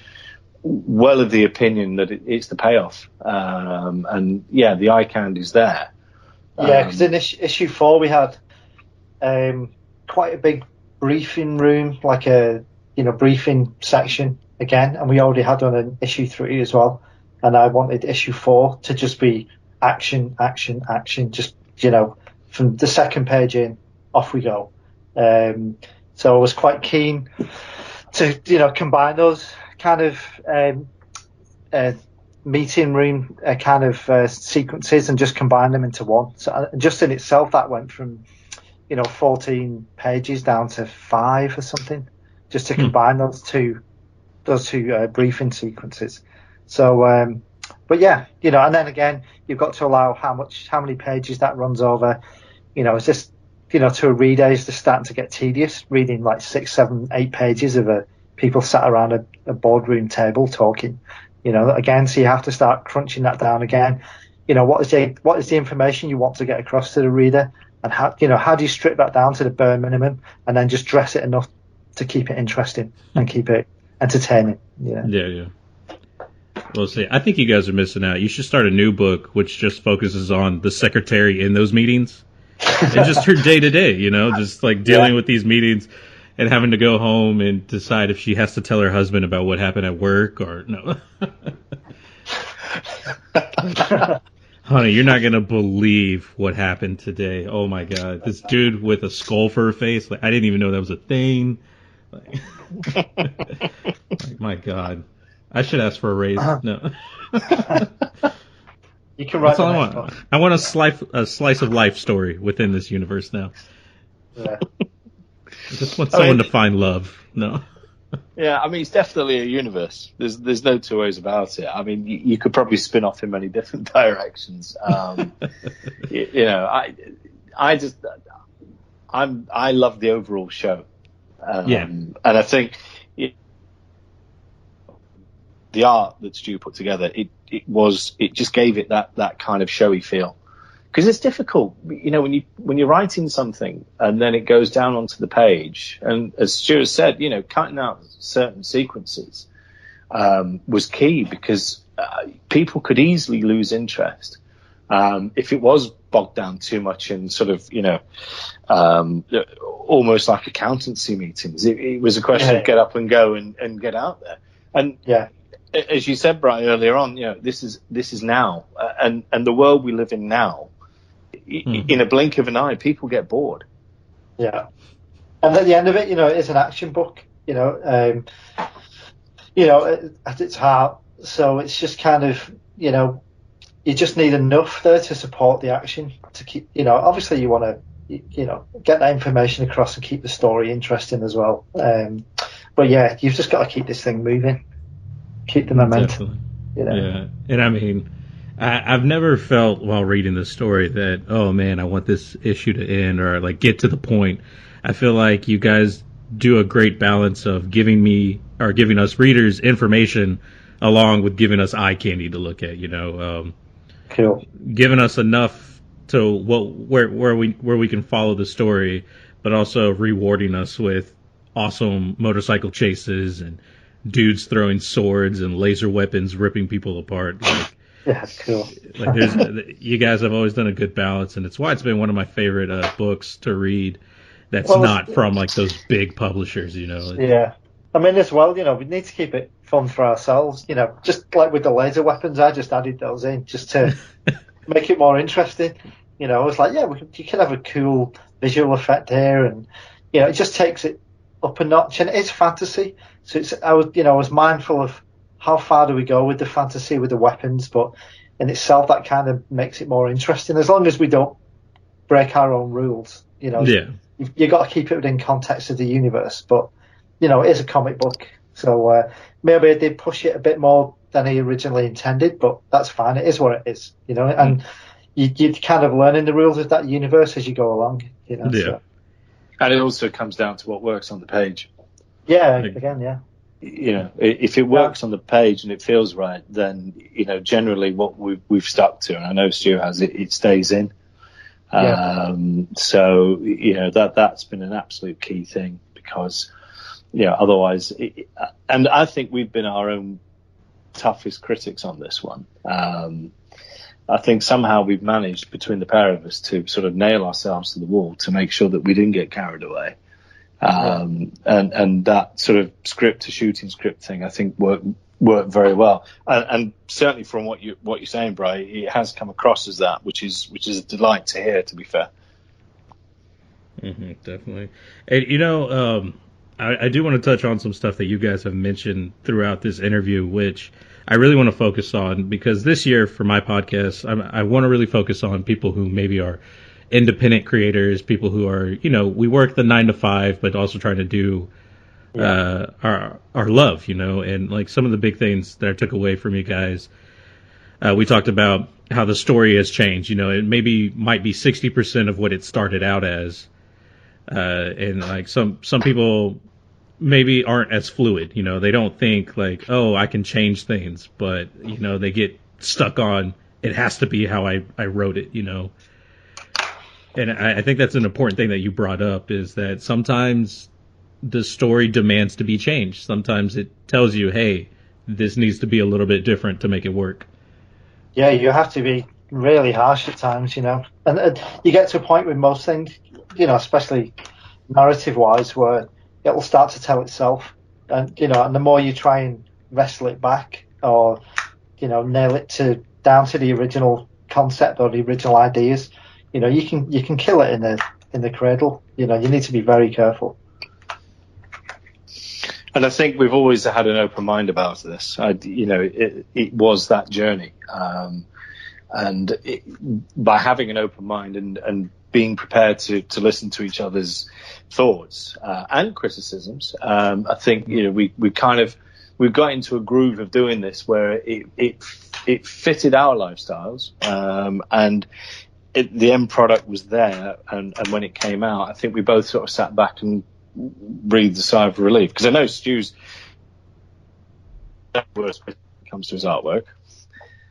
well of the opinion that it's the payoff, and the eye candy's there. Yeah, because in issue 4 we had quite a big briefing room, like a briefing section again, and we already had one in issue 3 as well. And I wanted issue 4 to just be action, just from the second page in, off we go. So I was quite keen to combine those kind of meeting room kind of sequences and just combine them into one. So just in itself, that went from 14 pages down to 5 or something, just to combine those two briefing sequences. So but and then again, you've got to allow how many pages that runs over. It's just to a reader, is just starting to get tedious reading like 6, 7, 8 pages of people sat around a boardroom table talking. Again, so you have to start crunching that down again. What is the information you want to get across to the reader, and how do you strip that down to the bare minimum, and then just dress it enough to keep it interesting and keep it entertaining. Yeah. Well, see, I think you guys are missing out. You should start a new book which just focuses on the secretary in those meetings and just her day to day. Just like dealing with these meetings and having to go home and decide if she has to tell her husband about what happened at work or no. Honey, you're not going to believe what happened today. Oh, my God. This dude with a skull for a face. Like, I didn't even know that was a thing. Like, my God. I should ask for a raise. No. You can write. That's all I want. I want a slice of life story within this universe now. Yeah. I just want someone to find love. No. Yeah, I mean, it's definitely a universe. There's no two ways about it. I mean, you could probably spin off in many different directions. I love the overall show. And I think the art that Stu put together, it just gave it that kind of showy feel. Because it's difficult, when you're writing something and then it goes down onto the page, and as Stuart said, cutting out certain sequences was key, because people could easily lose interest if it was bogged down too much in sort of, almost like accountancy meetings. It was a question of get up and go and get out there. And as you said, Bry, earlier on, this is now, and the world we live in now. In a blink of an eye, people get bored. Yeah, and at the end of it, it is an action book. At its heart. So it's just kind of, you just need enough there to support the action to keep. Obviously you want to, get that information across and keep the story interesting as well. But yeah, you've just got to keep this thing moving, keep the momentum. Definitely. Yeah, and I mean, I've never felt while reading this story that, oh man, I want this issue to end or like get to the point. I feel like you guys do a great balance of giving us readers information along with giving us eye candy to look at, Cool. Giving us enough to where we can follow the story, but also rewarding us with awesome motorcycle chases and dudes throwing swords and laser weapons, ripping people apart. Like, Yeah, cool. like you guys have always done a good balance, and it's why it's been one of my favorite books to read. That's not from like those big publishers, you know. Yeah, I mean, as well, you know, we need to keep it fun for ourselves. You know, just like with the laser weapons, I just added those in just to make it more interesting. You know, I was like, yeah, you can have a cool visual effect here, and you know, it just takes it up a notch. And it's fantasy, so I was mindful of how far do we go with the fantasy with the weapons, but in itself, that kind of makes it more interesting. As long as we don't break our own rules, you know. Yeah. You've got to keep it within context of the universe, but you know, it is a comic book, so maybe I did push it a bit more than he originally intended, but that's fine. It is what it is, you know, and you're kind of learning the rules of that universe as you go along, you know. Yeah. So. And it also comes down to what works on the page. Yeah, again, yeah. You know, if it works on the page and it feels right, then, you know, generally what we've stuck to, and I know Stu has it stays in. So, you know, that's been an absolute key thing, because, you know, otherwise, and I think we've been our own toughest critics on this one. I think somehow we've managed, between the pair of us, to sort of nail ourselves to the wall to make sure that we didn't get carried away. And that sort of script to shooting script thing, I think worked very well. And certainly from what you're saying, Bry, it has come across as that, which is a delight to hear, to be fair. Mm-hmm, definitely. And, you know, I do want to touch on some stuff that you guys have mentioned throughout this interview, which I really want to focus on, because this year for my podcast, I want to really focus on people who maybe are independent creators, people who are, you know, we work the 9 to 5, but also trying to do our love, you know, and like some of the big things that I took away from you guys. We talked about how the story has changed, you know, it might be 60% of what it started out as. And like some people maybe aren't as fluid, you know, they don't think like, oh, I can change things, but you know, they get stuck on, it has to be how I wrote it, you know. And I think that's an important thing that you brought up, is that sometimes the story demands to be changed. Sometimes it tells you, hey, this needs to be a little bit different to make it work. Yeah, you have to be really harsh at times, you know. And you get to a point with most things, you know, especially narrative-wise, where it will start to tell itself. And, you know, and the more you try and wrestle it back, or, you know, nail it down to the original concept or the original ideas, you know, you can kill it in the cradle. You know, you need to be very careful. And I think we've always had an open mind about this. You know, it was that journey, by having an open mind and being prepared to listen to each other's thoughts and criticisms, I think, you know, we've got into a groove of doing this where it fitted our lifestyles, and the end product was there, and when it came out, I think we both sort of sat back and breathed a sigh of relief, because I know Stu's worst when it comes to his artwork.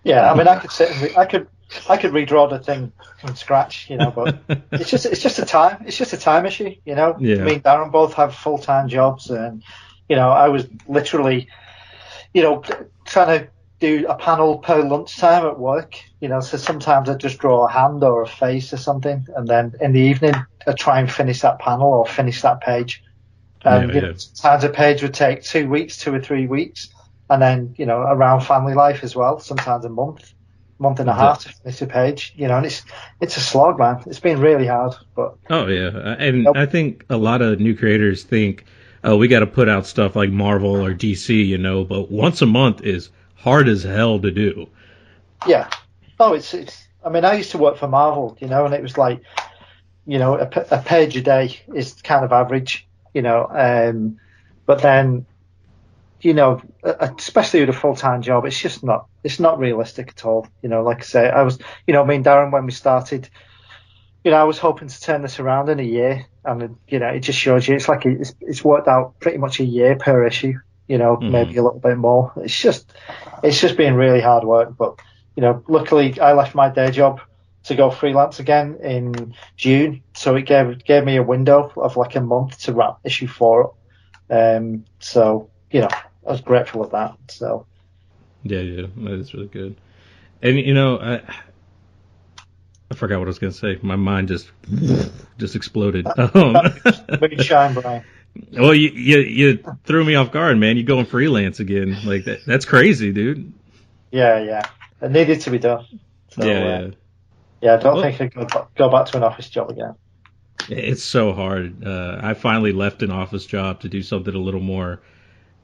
Yeah, I mean, I could redraw the thing from scratch, you know, but it's just a time issue, you know. Yeah. Me and Darren both have full-time jobs, and you know, I was literally, you know, trying to do a panel per lunchtime at work, you know, so sometimes I just draw a hand or a face or something, and then in the evening I try and finish that panel or finish that page. And you know, sometimes a page would take 2 weeks, 2 or 3 weeks, and then, you know, around family life as well, sometimes a month and a half to finish a page, you know, and it's a slog, man. It's been really hard, but and I think a lot of new creators think, oh, we got to put out stuff like Marvel or DC, you know, but once a month is hard as hell to do. Yeah. Oh, it's. I mean, I used to work for Marvel, you know, and it was like, you know, a page a day is kind of average, you know. But then, you know, especially with a full-time job, it's not realistic at all. You know, like I say, I was, you know, me and Darren, when we started, you know, I was hoping to turn this around in a year, and you know, it just shows you, it's like it's worked out pretty much a year per issue. You know, maybe a little bit more. It's just been really hard work. But, you know, luckily I left my day job to go freelance again in June. So it gave me a window of like a month to wrap issue 4 up. So, you know, was grateful of that. So Yeah, that is really good. And I forgot what I was going to say. My mind just exploded. Moonshine, Brian. Well, you threw me off guard, man. You going freelance again? Like that's crazy, dude. Yeah. It needed to be done. So, I don't think I could go back to an office job again. It's so hard. I finally left an office job to do something a little more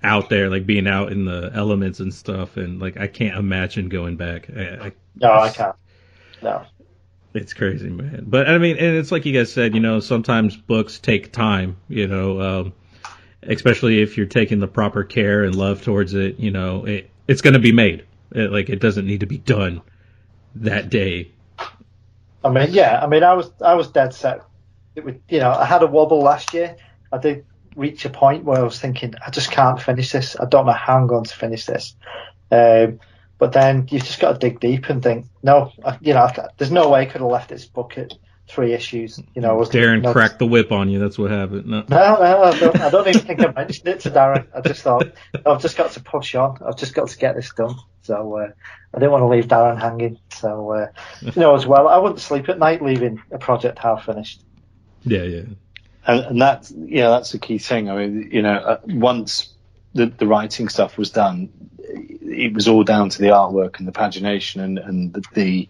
out there, like being out in the elements and stuff. And like, I can't imagine going back. No, I can't. No. It's crazy, man. But I mean, and it's like you guys said, sometimes books take time, especially if you're taking the proper care and love towards it, it's going to be made. It doesn't need to be done that day. I was dead set. It would, I had a wobble last year. I did reach a point where I was thinking, I just can't finish this. I don't know how I'm going to finish this. But then you've just got to dig deep and think, no, there's no way I could have left this book at 3 issues. Darren cracked the whip on you. That's what happened. No, I don't even think I mentioned it to Darren. I just thought, I've just got to push on. I've just got to get this done. So I didn't want to leave Darren hanging. So, as well, I wouldn't sleep at night leaving a project half finished. Yeah. And that's the key thing. I mean, once the writing stuff was done, it was all down to the artwork and the pagination and the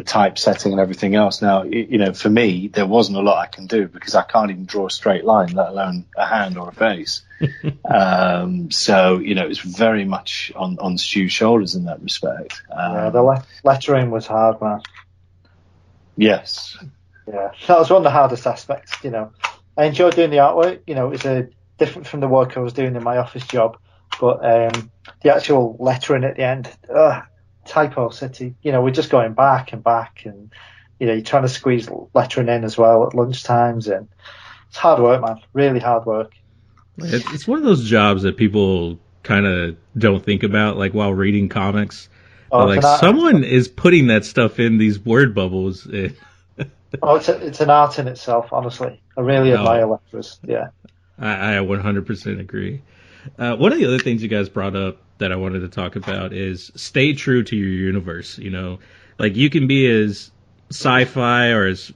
typesetting and everything else. Now, for me, there wasn't a lot I can do because I can't even draw a straight line, let alone a hand or a face. So, it's very much on Stu's shoulders in that respect. The lettering was hard, man. Yes. Yeah, that was one of the hardest aspects. I enjoyed doing the artwork. It was different from the work I was doing in my office job, but the actual lettering at the end, typo city. We're just going back and back, and you're trying to squeeze lettering in as well at lunchtimes, and it's hard work, man. Really hard work. It's one of those jobs that people kind of don't think about, like while reading comics. Like someone is putting that stuff in these word bubbles. It's an art in itself, honestly. I really admire letterers. Yeah, I 100% agree. One of the other things you guys brought up that I wanted to talk about is stay true to your universe. Like you can be as sci-fi or as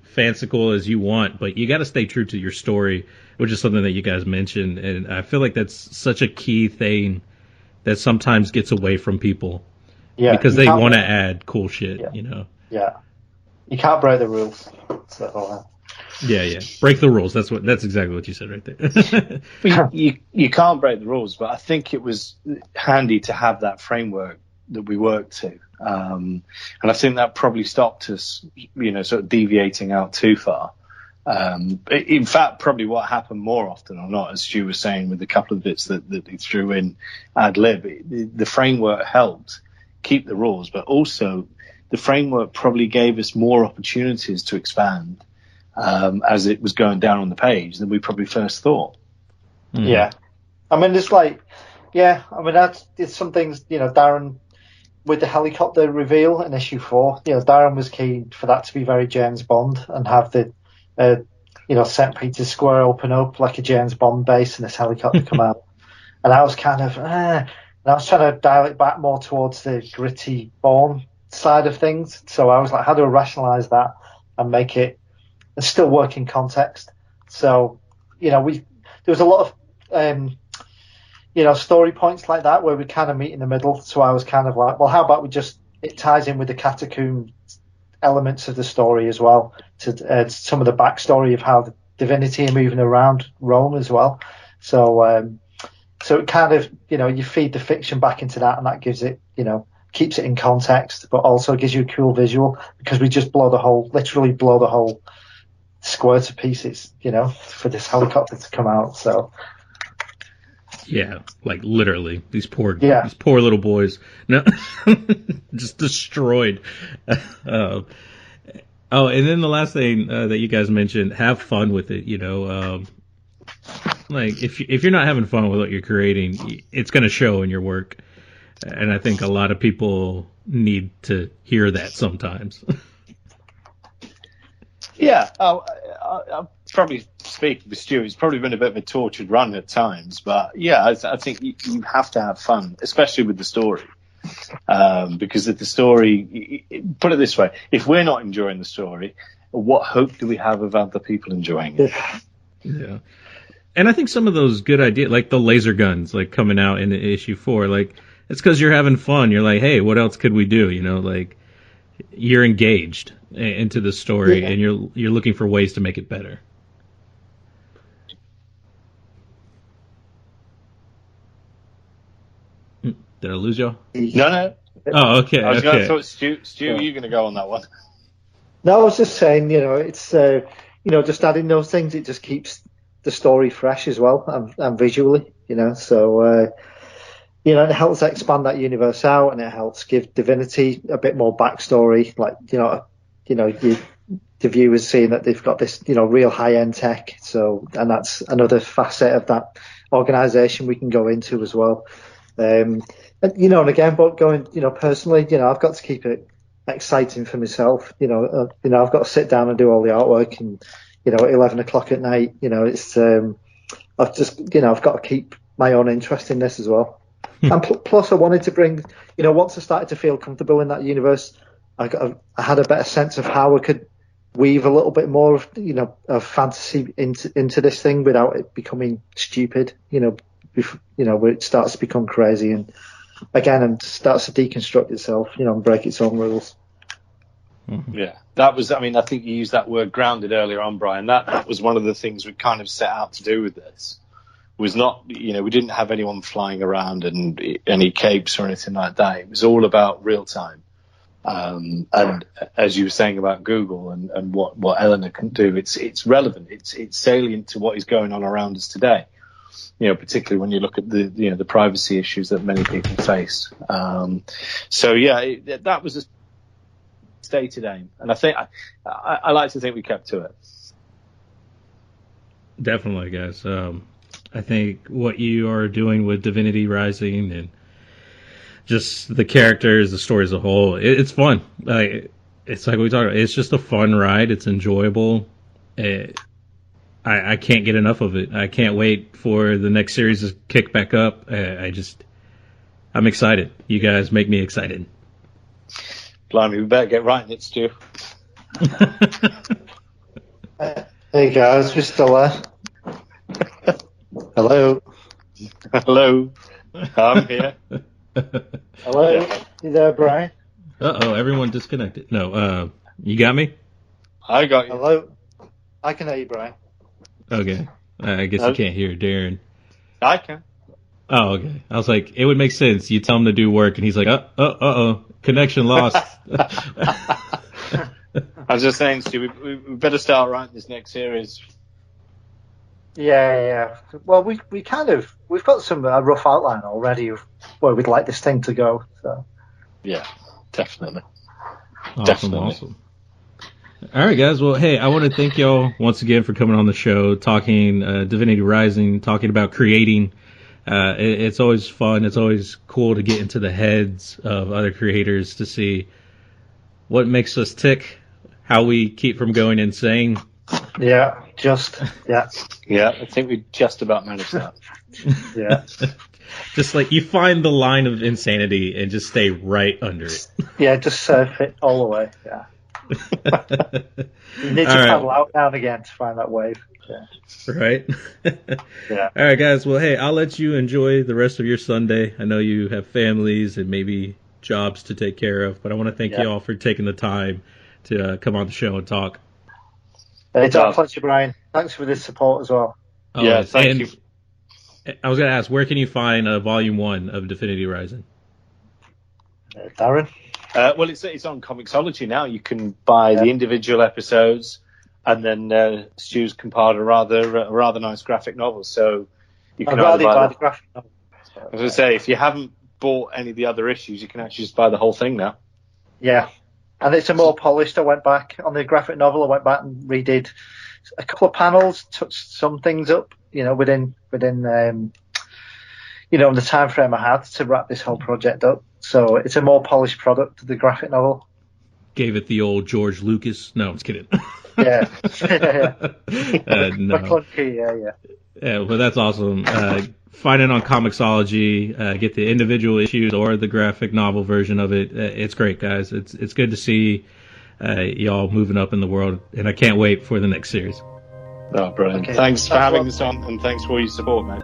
fanciful as you want, but you got to stay true to your story, which is something that you guys mentioned, and I feel like that's such a key thing that sometimes gets away from people. Yeah, because they want to add cool shit. Yeah. You can't break the rules. So, Yeah. Break the rules. That's exactly what you said right there. you can't break the rules, but I think it was handy to have that framework that we worked to. And I think that probably stopped us, sort of deviating out too far. In fact, probably what happened more often or not, as Stu was saying with a couple of bits that he threw in ad lib, the framework helped keep the rules, but also the framework probably gave us more opportunities to expand as it was going down on the page than we probably first thought. Mm-hmm. Yeah. It's some things, Darren, with the helicopter reveal in issue 4, Darren was keen for that to be very James Bond and have the, St. Peter's Square open up like a James Bond base and this helicopter come out. And I was kind of, and I was trying to dial it back more towards the gritty Bourne side of things. So I was like, how do I rationalize that and make it still work in context? So, there was a lot of, story points like that where we kind of meet in the middle. So I was kind of like, well, how about it ties in with the catacomb elements of the story as well, to some of the backstory of how the divinity are moving around Rome as well. So it kind of, you feed the fiction back into that, and that gives it, keeps it in context, but also gives you a cool visual because we just literally blow the whole square to pieces, for this helicopter to come out. So yeah, like literally these poor little boys, no, just destroyed. And then the last thing that you guys mentioned, have fun with it. Like if you're not having fun with what you're creating, it's going to show in your work. And I think a lot of people need to hear that sometimes. Yeah, I'll probably, speaking with Stuart, it's probably been a bit of a tortured run at times. But yeah, I think you have to have fun, especially with the story. Because if the story, put it this way, if we're not enjoying the story, what hope do we have of other people enjoying it? Yeah. And I think some of those good ideas, like the laser guns, like coming out in issue 4, like it's because you're having fun. You're like, hey, what else could we do? You know, like you're engaged into the story, and you're looking for ways to make it better. Did I lose y'all? No. Oh, okay. I was okay. going to thought, Stu, you're going to go on that one. No, I was just saying, it's just adding those things. It just keeps the story fresh as well, and visually, So, it helps expand that universe out, and it helps give Divinity a bit more backstory. Like, the viewers seeing that they've got this, real high-end tech. So, and that's another facet of that organization we can go into as well. And again, but going, personally, I've got to keep it exciting for myself. I've got to sit down and do all the artwork, and at 11 o'clock at night, it's I've got to keep my own interest in this as well. And plus, I wanted to bring, once I started to feel comfortable in that universe, I had a better sense of how I could weave a little bit more of, of fantasy into this thing without it becoming stupid. Where it starts to become crazy and starts to deconstruct itself, and break its own rules. Yeah, that was, I think you used that word grounded earlier on, Brian. That was one of the things we kind of set out to do with this. Was not, we didn't have anyone flying around and any capes or anything like that. It was all about real time. And as you were saying about Google and what Eleanor can do, it's relevant. It's salient to what is going on around us today. Particularly when you look at the privacy issues that many people face. That was a stated aim, and I think I like to think we kept to it. Definitely, guys. I think what you are doing with Divinity Rising and just the characters, the story as a whole, it's fun. It's like we talked about. It's just a fun ride. It's enjoyable. I can't get enough of it. I can't wait for the next series to kick back up. I'm excited. You guys make me excited. Blimey, we better get right in it, Stu. Hey guys, we're still there. Hello. Hello. I'm here. Hello. Yeah. You there, Brian? Uh-oh, everyone disconnected. No, you got me? I got you. Hello. I can hear you, Brian. Okay. I guess you can't hear Darren. I can. Oh, okay. I was like, it would make sense. You tell him to do work, and he's like, uh-oh, connection lost. I was just saying, Stu, we better start writing this next series. Yeah. Well, we've got a rough outline already of where we'd like this thing to go. So. Yeah, definitely. Awesome. All right, guys. Well, hey, I want to thank y'all once again for coming on the show, talking Divinity Rising, talking about creating. It's always fun. It's always cool to get into the heads of other creators to see what makes us tick, how we keep from going insane. Yeah. Yeah, I think we just about managed that. Yeah. Just like you find the line of insanity and just stay right under it. Yeah, just surf it all the way. Yeah. You need to paddle out now and again to find that wave. Yeah. Right? Yeah. All right, guys. Well, hey, I'll let you enjoy the rest of your Sunday. I know you have families and maybe jobs to take care of, but I want to thank you all for taking the time to come on the show and talk. It's our pleasure, Brian. Thanks for this support as well. Yeah, thank you. I was going to ask, where can you find Volume 1 of Divinity Rising? Darren? Well, it's on comixology now. You can buy the individual episodes, and then Stu's compiled a rather nice graphic novel. So you can buy the graphic novel. As I say, if you haven't bought any of the other issues, you can actually just buy the whole thing now. Yeah, and it's a more polished. I went back on the graphic novel. I went back and redid a couple of panels, touched some things up. Within the time frame I had to wrap this whole project up. So it's a more polished product, the graphic novel. Gave it the old George Lucas. No, I'm just kidding. Yeah. No. McClunky, Yeah, well, that's awesome. Find it on comixology. Get the individual issues or the graphic novel version of it. It's great, guys. It's good to see y'all moving up in the world, and I can't wait for the next series. Oh, brilliant. Okay. Thanks for having us on, and thanks for all your support, man.